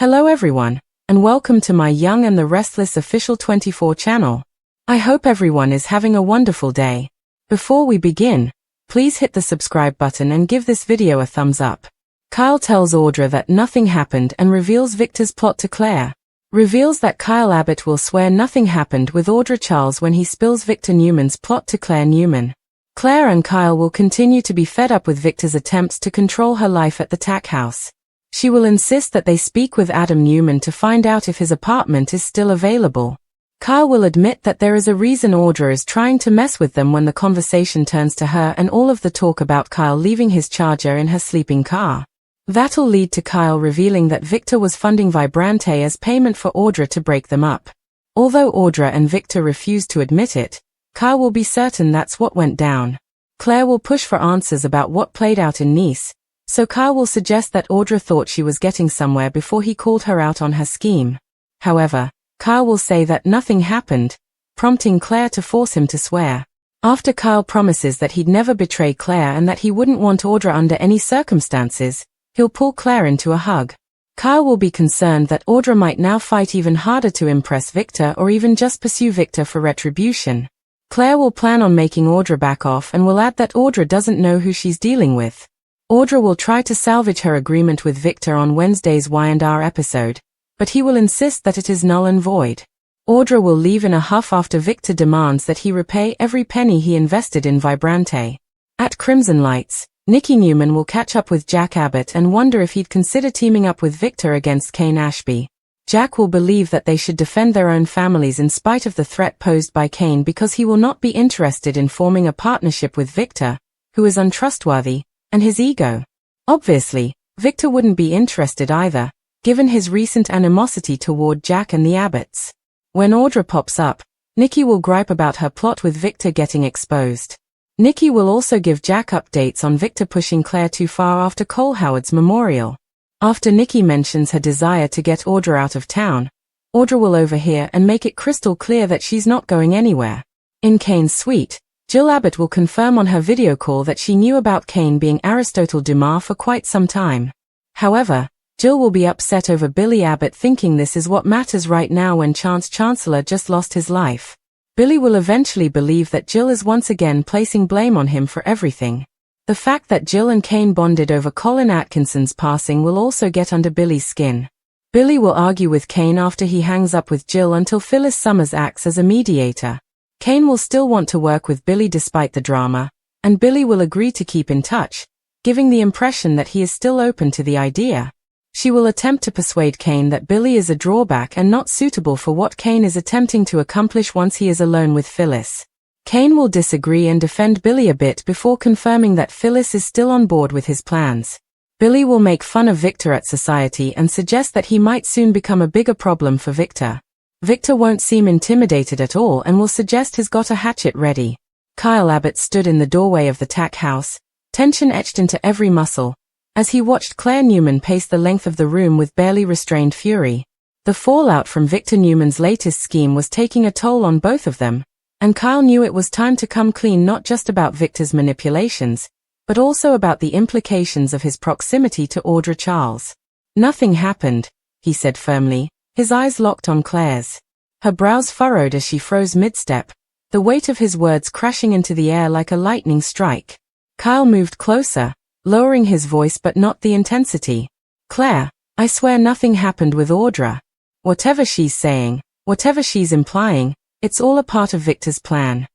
Hello everyone, and welcome to my Young and the Restless official 24 channel. I hope everyone is having a wonderful day. Before we begin, please hit the subscribe button and give this video a thumbs up. Kyle tells Audra that nothing happened and reveals Victor's plot to Claire. Reveals that Kyle Abbott will swear nothing happened with Audra Charles when he spills Victor Newman's plot to Claire Newman. Claire and Kyle will continue to be fed up with Victor's attempts to control her life at the Tack House. She will insist that they speak with Adam Newman to find out if his apartment is still available. Kyle will admit that there is a reason Audra is trying to mess with them when the conversation turns to her and all of the talk about Kyle leaving his charger in her sleeping car. That'll lead to Kyle revealing that Victor was funding Vibrante as payment for Audra to break them up. Although Audra and Victor refuse to admit it, Kyle will be certain that's what went down. Claire will push for answers about what played out in Nice, so Kyle will suggest that Audra thought she was getting somewhere before he called her out on her scheme. However, Kyle will say that nothing happened, prompting Claire to force him to swear. After Kyle promises that he'd never betray Claire and that he wouldn't want Audra under any circumstances, he'll pull Claire into a hug. Kyle will be concerned that Audra might now fight even harder to impress Victor or even just pursue Victor for retribution. Claire will plan on making Audra back off and will add that Audra doesn't know who she's dealing with. Audra will try to salvage her agreement with Victor on Wednesday's Y&R episode, but he will insist that it is null and void. Audra will leave in a huff after Victor demands that he repay every penny he invested in Vibrante. At Crimson Lights, Nikki Newman will catch up with Jack Abbott and wonder if he'd consider teaming up with Victor against Kane Ashby. Jack will believe that they should defend their own families in spite of the threat posed by Kane because he will not be interested in forming a partnership with Victor, who is untrustworthy, and his ego. Obviously, Victor wouldn't be interested either, given his recent animosity toward Jack and the Abbotts. When Audra pops up, Nikki will gripe about her plot with Victor getting exposed. Nikki will also give Jack updates on Victor pushing Claire too far after Cole Howard's memorial. After Nikki mentions her desire to get Audra out of town, Audra will overhear and make it crystal clear that she's not going anywhere. In Kane's suite, Jill Abbott will confirm on her video call that she knew about Kane being Aristotle Dumas for quite some time. However, Jill will be upset over Billy Abbott thinking this is what matters right now when Chance Chancellor just lost his life. Billy will eventually believe that Jill is once again placing blame on him for everything. The fact that Jill and Kane bonded over Colin Atkinson's passing will also get under Billy's skin. Billy will argue with Kane after he hangs up with Jill until Phyllis Summers acts as a mediator. Kane will still want to work with Billy despite the drama, and Billy will agree to keep in touch, giving the impression that he is still open to the idea. She will attempt to persuade Kane that Billy is a drawback and not suitable for what Kane is attempting to accomplish once he is alone with Phyllis. Kane will disagree and defend Billy a bit before confirming that Phyllis is still on board with his plans. Billy will make fun of Victor at society and suggest that he might soon become a bigger problem for Victor. Victor won't seem intimidated at all and will suggest he's got a hatchet ready. Kyle Abbott stood in the doorway of the Tack House, tension etched into every muscle, as he watched Claire Newman pace the length of the room with barely restrained fury. The fallout from Victor Newman's latest scheme was taking a toll on both of them, and Kyle knew it was time to come clean not just about Victor's manipulations, but also about the implications of his proximity to Audra Charles. Nothing happened, he said firmly, his eyes locked on Claire's. Her brows furrowed as she froze mid-step, the weight of his words crashing into the air like a lightning strike. Kyle moved closer, lowering his voice but not the intensity. Claire, I swear nothing happened with Audra. Whatever she's saying, whatever she's implying, it's all a part of Victor's plan.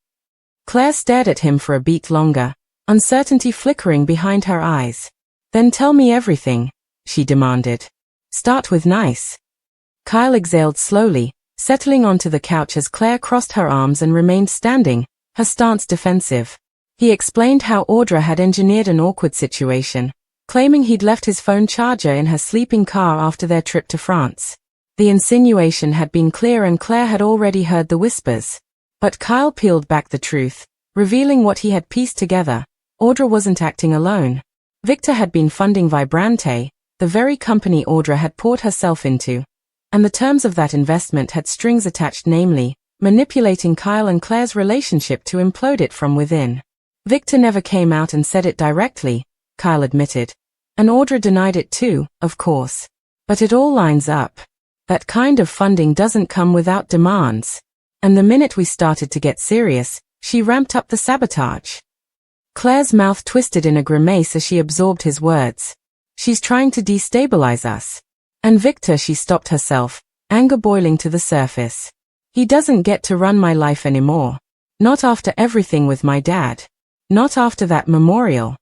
Claire stared at him for a beat longer, uncertainty flickering behind her eyes. Then tell me everything, she demanded. Start with nice. Kyle exhaled slowly, settling onto the couch as Claire crossed her arms and remained standing, her stance defensive. He explained how Audra had engineered an awkward situation, claiming he'd left his phone charger in her sleeping car after their trip to France. The insinuation had been clear and Claire had already heard the whispers. But Kyle peeled back the truth, revealing what he had pieced together. Audra wasn't acting alone. Victor had been funding Vibrante, the very company Audra had poured herself into. And the terms of that investment had strings attached, namely, manipulating Kyle and Claire's relationship to implode it from within. Victor never came out and said it directly, Kyle admitted. And Audra denied it too, of course. But it all lines up. That kind of funding doesn't come without demands. And the minute we started to get serious, she ramped up the sabotage. Claire's mouth twisted in a grimace as she absorbed his words. She's trying to destabilize us. And Victor, she stopped herself, anger boiling to the surface. He doesn't get to run my life anymore. Not after everything with my dad. Not after that memorial.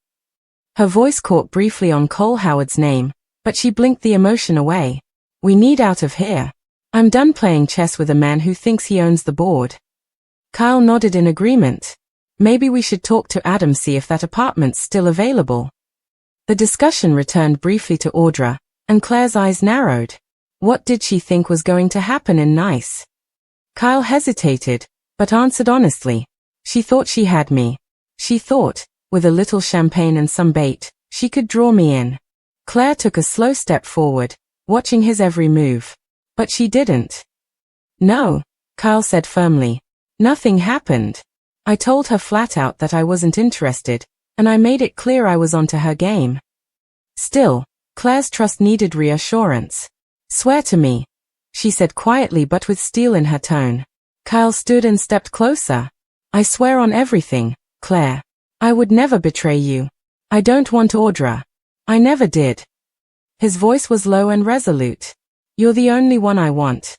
Her voice caught briefly on Cole Howard's name, but she blinked the emotion away. We need out of here. I'm done playing chess with a man who thinks he owns the board. Kyle nodded in agreement. Maybe we should talk to Adam, see if that apartment's still available. The discussion returned briefly to Audra, and Claire's eyes narrowed. What did she think was going to happen in Nice? Kyle hesitated, but answered honestly. She thought she had me. She thought, with a little champagne and some bait, she could draw me in. Claire took a slow step forward, watching his every move. But she didn't. No, Kyle said firmly. Nothing happened. I told her flat out that I wasn't interested, and I made it clear I was onto her game. Still, Claire's trust needed reassurance. Swear to me, she said quietly but with steel in her tone. Kyle stood and stepped closer. I swear on everything, Claire. I would never betray you. I don't want Audra. I never did. His voice was low and resolute. You're the only one I want.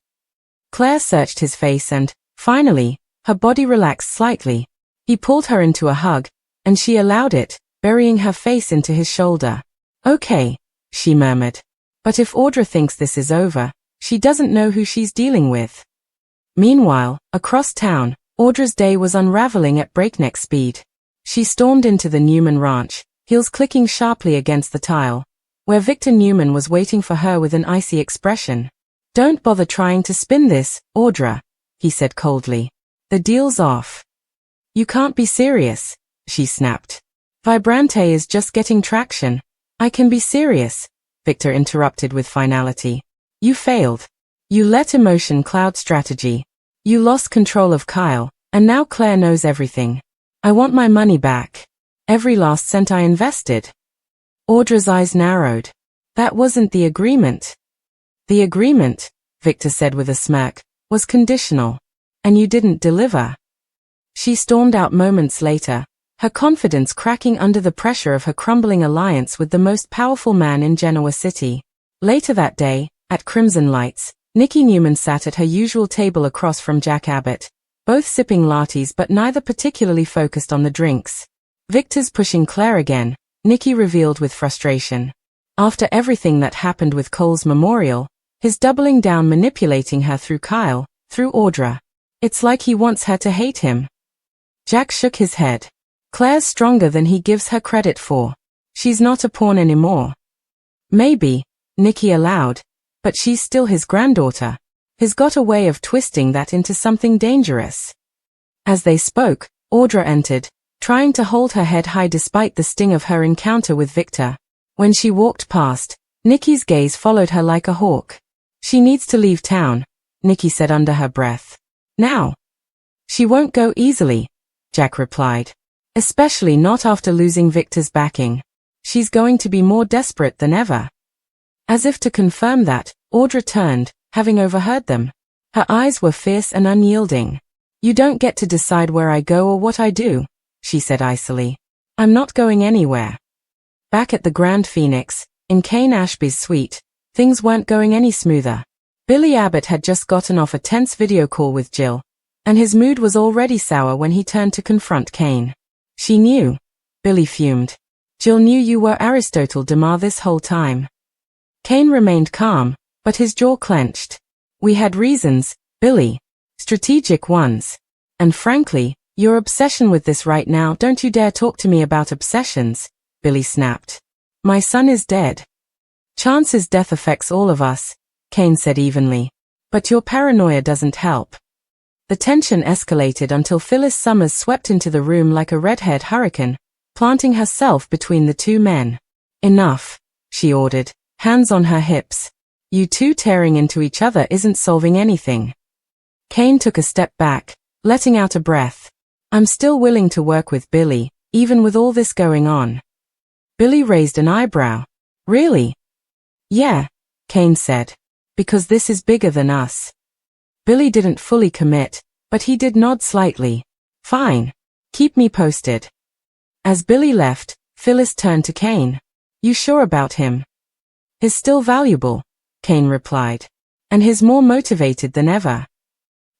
Claire searched his face and, finally, her body relaxed slightly. He pulled her into a hug, and she allowed it, burying her face into his shoulder. Okay, she murmured. But if Audra thinks this is over, she doesn't know who she's dealing with. Meanwhile, across town, Audra's day was unraveling at breakneck speed. She stormed into the Newman ranch, heels clicking sharply against the tile, where Victor Newman was waiting for her with an icy expression. Don't bother trying to spin this, Audra, he said coldly. The deal's off. You can't be serious, she snapped. Vibrante is just getting traction. I can be serious, Victor interrupted with finality. You failed. You let emotion cloud strategy. You lost control of Kyle, and now Claire knows everything. I want my money back. Every last cent I invested. Audra's eyes narrowed. That wasn't the agreement. The agreement, Victor said with a smirk, was conditional. And you didn't deliver. She stormed out moments later, her confidence cracking under the pressure of her crumbling alliance with the most powerful man in Genoa City. Later that day, at Crimson Lights, Nikki Newman sat at her usual table across from Jack Abbott, both sipping lattes but neither particularly focused on the drinks. Victor's pushing Claire again, Nikki revealed with frustration. After everything that happened with Cole's memorial, his doubling down manipulating her through Kyle, through Audra. It's like he wants her to hate him. Jack shook his head. Claire's stronger than he gives her credit for. She's not a pawn anymore. Maybe, Nikki allowed, but she's still his granddaughter. He's got a way of twisting that into something dangerous. As they spoke, Audra entered, trying to hold her head high despite the sting of her encounter with Victor. When she walked past, Nikki's gaze followed her like a hawk. She needs to leave town, Nikki said under her breath. Now. She won't go easily, Jack replied. Especially not after losing Victor's backing. She's going to be more desperate than ever. As if to confirm that, Audra turned, having overheard them. Her eyes were fierce and unyielding. You don't get to decide where I go or what I do, she said icily. I'm not going anywhere. Back at the Grand Phoenix, in Kane Ashby's suite, things weren't going any smoother. Billy Abbott had just gotten off a tense video call with Jill, and his mood was already sour when he turned to confront Kane. She knew. Billy fumed. Jill knew you were Aristotle Demar this whole time. Kane remained calm, but his jaw clenched. We had reasons, Billy. Strategic ones. And frankly, your obsession with this right now, don't you dare talk to me about obsessions, Billy snapped. My son is dead. Chance's death affects all of us, Kane said evenly. But your paranoia doesn't help. The tension escalated until Phyllis Summers swept into the room like a red-haired hurricane, planting herself between the two men. Enough, she ordered, hands on her hips. You two tearing into each other isn't solving anything. Kane took a step back, letting out a breath. I'm still willing to work with Billy, even with all this going on. Billy raised an eyebrow. Really? Yeah, Kane said. Because this is bigger than us. Billy didn't fully commit, but he did nod slightly. Fine. Keep me posted. As Billy left, Phyllis turned to Kane. You sure about him? He's still valuable, Kane replied. And he's more motivated than ever.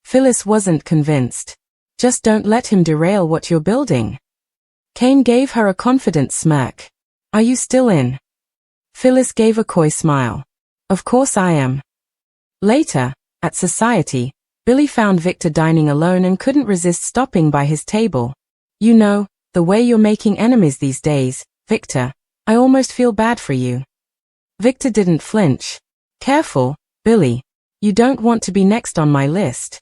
Phyllis wasn't convinced. Just don't let him derail what you're building. Kane gave her a confident smirk. Are you still in? Phyllis gave a coy smile. Of course I am. Later, at society, Billy found Victor dining alone and couldn't resist stopping by his table. You know, the way you're making enemies these days, Victor, I almost feel bad for you. Victor didn't flinch. Careful, Billy. You don't want to be next on my list.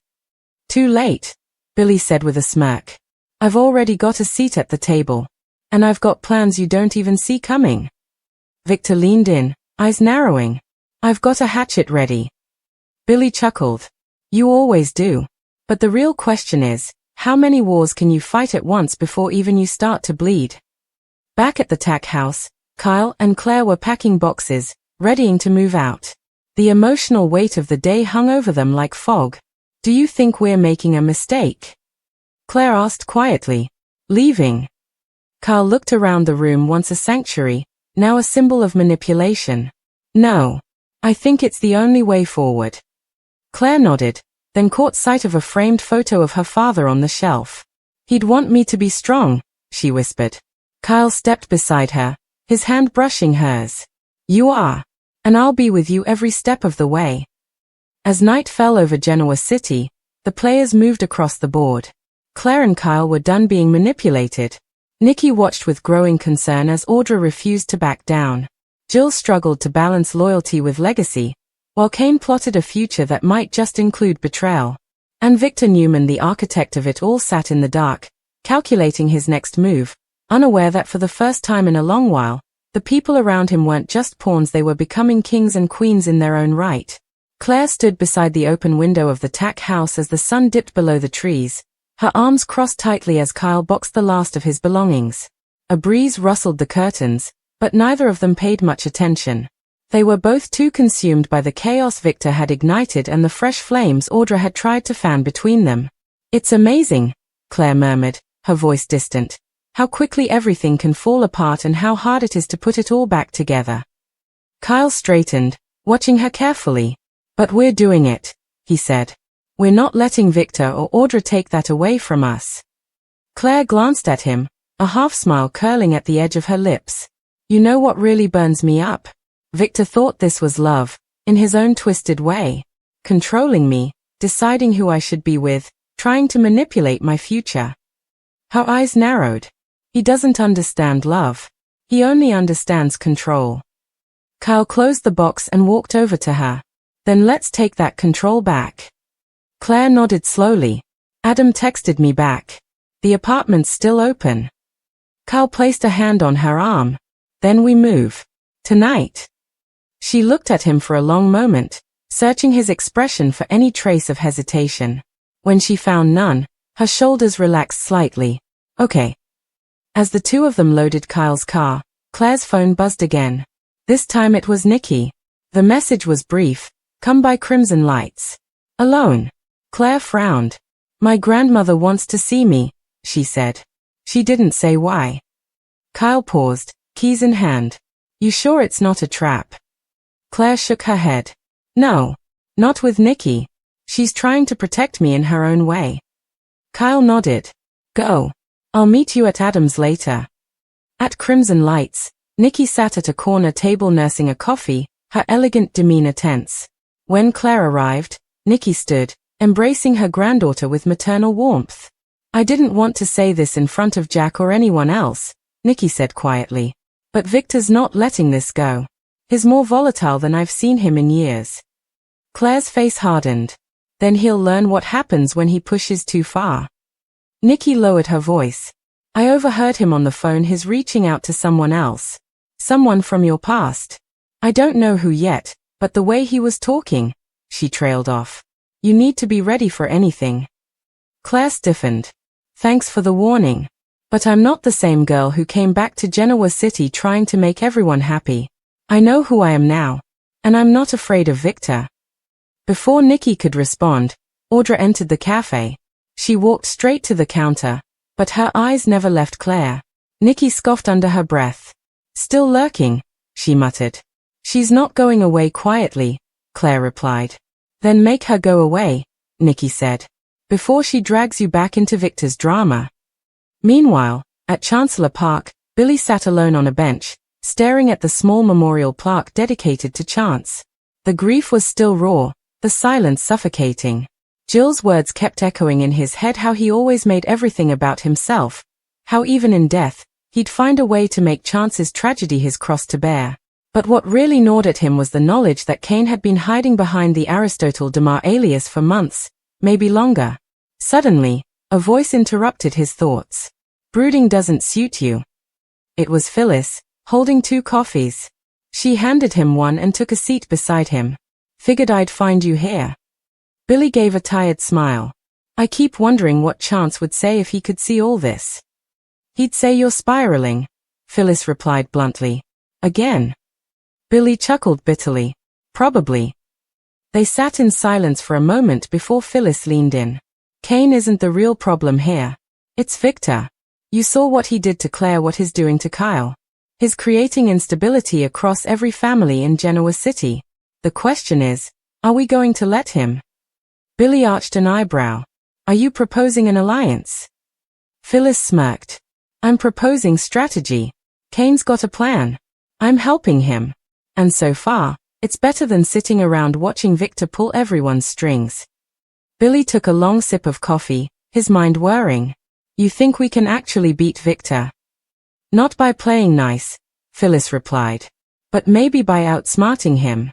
Too late, Billy said with a smirk. I've already got a seat at the table. And I've got plans you don't even see coming. Victor leaned in, eyes narrowing. I've got a hatchet ready. Billy chuckled. You always do. But the real question is, how many wars can you fight at once before even you start to bleed? Back at the tack house, Kyle and Claire were packing boxes, readying to move out. The emotional weight of the day hung over them like fog. Do you think we're making a mistake? Claire asked quietly. Leaving? Kyle looked around the room, once a sanctuary, now a symbol of manipulation. No. I think it's the only way forward. Claire nodded, then caught sight of a framed photo of her father on the shelf. He'd want me to be strong, she whispered. Kyle stepped beside her, his hand brushing hers. You are. And I'll be with you every step of the way. As night fell over Genoa City, the players moved across the board. Claire and Kyle were done being manipulated. Nikki watched with growing concern as Audra refused to back down. Jill struggled to balance loyalty with legacy, while Kane plotted a future that might just include betrayal. And Victor Newman, the architect of it all, sat in the dark, calculating his next move, unaware that for the first time in a long while, the people around him weren't just pawns, they were becoming kings and queens in their own right. Claire stood beside the open window of the tack house as the sun dipped below the trees, her arms crossed tightly as Kyle boxed the last of his belongings. A breeze rustled the curtains, but neither of them paid much attention. They were both too consumed by the chaos Victor had ignited and the fresh flames Audra had tried to fan between them. It's amazing, Claire murmured, her voice distant. How quickly everything can fall apart and how hard it is to put it all back together. Kyle straightened, watching her carefully. But we're doing it, he said. We're not letting Victor or Audra take that away from us. Claire glanced at him, a half-smile curling at the edge of her lips. You know what really burns me up? Victor thought this was love, in his own twisted way. Controlling me, deciding who I should be with, trying to manipulate my future. Her eyes narrowed. He doesn't understand love. He only understands control. Kyle closed the box and walked over to her. Then let's take that control back. Claire nodded slowly. Adam texted me back. The apartment's still open. Kyle placed a hand on her arm. Then we move. Tonight. She looked at him for a long moment, searching his expression for any trace of hesitation. When she found none, her shoulders relaxed slightly. Okay. As the two of them loaded Kyle's car, Claire's phone buzzed again. This time it was Nikki. The message was brief. Come by Crimson Lights. Alone. Claire frowned. My grandmother wants to see me, she said. She didn't say why. Kyle paused, keys in hand. You sure it's not a trap? Claire shook her head. No. Not with Nikki. She's trying to protect me in her own way. Kyle nodded. Go. I'll meet you at Adam's later. At Crimson Lights, Nikki sat at a corner table nursing a coffee, her elegant demeanor tense. When Claire arrived, Nikki stood, embracing her granddaughter with maternal warmth. I didn't want to say this in front of Jack or anyone else, Nikki said quietly. But Victor's not letting this go. He's more volatile than I've seen him in years. Claire's face hardened. Then he'll learn what happens when he pushes too far. Nikki lowered her voice. I overheard him on the phone. He's reaching out to someone else. Someone from your past. I don't know who yet, but the way he was talking, she trailed off. You need to be ready for anything. Claire stiffened. Thanks for the warning. But I'm not the same girl who came back to Genoa City trying to make everyone happy. I know who I am now. And I'm not afraid of Victor. Before Nikki could respond, Audra entered the cafe. She walked straight to the counter, but her eyes never left Claire. Nikki scoffed under her breath. Still lurking, she muttered. She's not going away quietly, Claire replied. Then make her go away, Nikki said, before she drags you back into Victor's drama. Meanwhile, at Chancellor Park, Billy sat alone on a bench, staring at the small memorial plaque dedicated to Chance. The grief was still raw, the silence suffocating. Jill's words kept echoing in his head, how he always made everything about himself, how even in death, he'd find a way to make Chance's tragedy his cross to bear. But what really gnawed at him was the knowledge that Kane had been hiding behind the Aristotle Demar alias for months, maybe longer. Suddenly, a voice interrupted his thoughts. Brooding doesn't suit you. It was Phyllis, holding 2 coffees. She handed him one and took a seat beside him. Figured I'd find you here. Billy gave a tired smile. I keep wondering what Chance would say if he could see all this. He'd say you're spiraling, Phyllis replied bluntly. Again. Billy chuckled bitterly. Probably. They sat in silence for a moment before Phyllis leaned in. Kane isn't the real problem here. It's Victor. You saw what he did to Claire, what he's doing to Kyle. He's creating instability across every family in Genoa City. The question is, are we going to let him? Billy arched an eyebrow. Are you proposing an alliance? Phyllis smirked. I'm proposing strategy. Kane's got a plan. I'm helping him. And so far, it's better than sitting around watching Victor pull everyone's strings. Billy took a long sip of coffee, his mind whirring. You think we can actually beat Victor? Not by playing nice, Phyllis replied. But maybe by outsmarting him.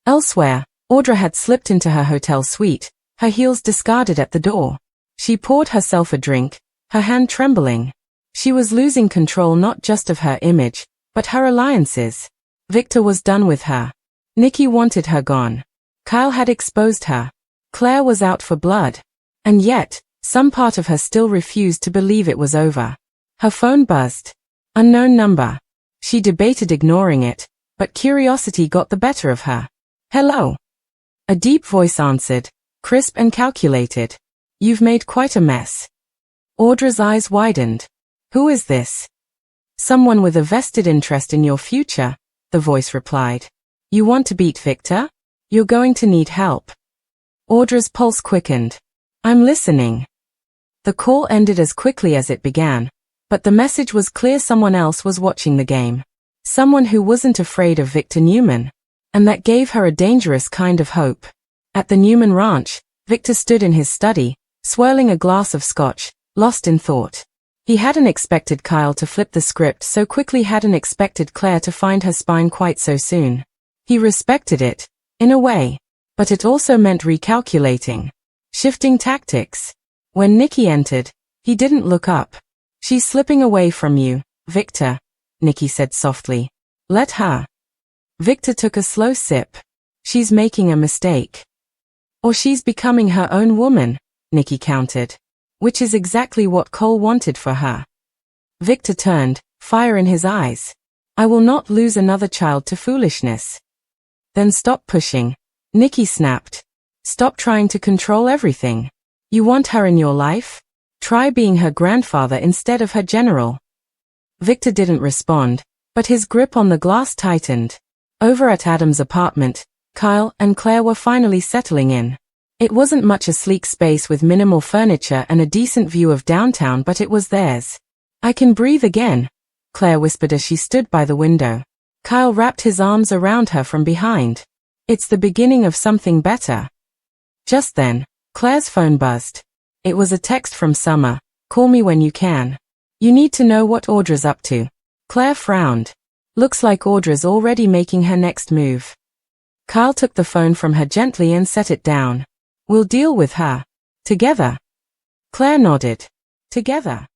Elsewhere, Audra had slipped into her hotel suite, her heels discarded at the door. She poured herself a drink, her hand trembling. She was losing control not just of her image, but her alliances. Victor was done with her. Nikki wanted her gone. Kyle had exposed her. Claire was out for blood. And yet, some part of her still refused to believe it was over. Her phone buzzed. Unknown number. She debated ignoring it, but curiosity got the better of her. Hello. A deep voice answered, crisp and calculated. You've made quite a mess. Audra's eyes widened. Who is this? Someone with a vested interest in your future, the voice replied. You want to beat Victor? You're going to need help. Audra's pulse quickened. I'm listening. The call ended as quickly as it began, but the message was clear: someone else was watching the game. Someone who wasn't afraid of Victor Newman. And that gave her a dangerous kind of hope. At the Newman ranch, Victor stood in his study, swirling a glass of scotch, lost in thought. He hadn't expected Kyle to flip the script so quickly, hadn't expected Claire to find her spine quite so soon. He respected it, in a way, but it also meant recalculating, shifting tactics. When Nikki entered, he didn't look up. She's slipping away from you, Victor, Nikki said softly. Let her. Victor took a slow sip. She's making a mistake. Or she's becoming her own woman, Nikki countered. Which is exactly what Cole wanted for her. Victor turned, fire in his eyes. I will not lose another child to foolishness. Then stop pushing, Nikki snapped. Stop trying to control everything. You want her in your life? Try being her grandfather instead of her general. Victor didn't respond, but his grip on the glass tightened. Over at Adam's apartment, Kyle and Claire were finally settling in. It wasn't much, a sleek space with minimal furniture and a decent view of downtown, but it was theirs. I can breathe again, Claire whispered as she stood by the window. Kyle wrapped his arms around her from behind. It's the beginning of something better. Just then, Claire's phone buzzed. It was a text from Summer. Call me when you can. You need to know what Audra's up to. Claire frowned. Looks like Audra's already making her next move. Kyle took the phone from her gently and set it down. We'll deal with her. Together. Claire nodded. Together.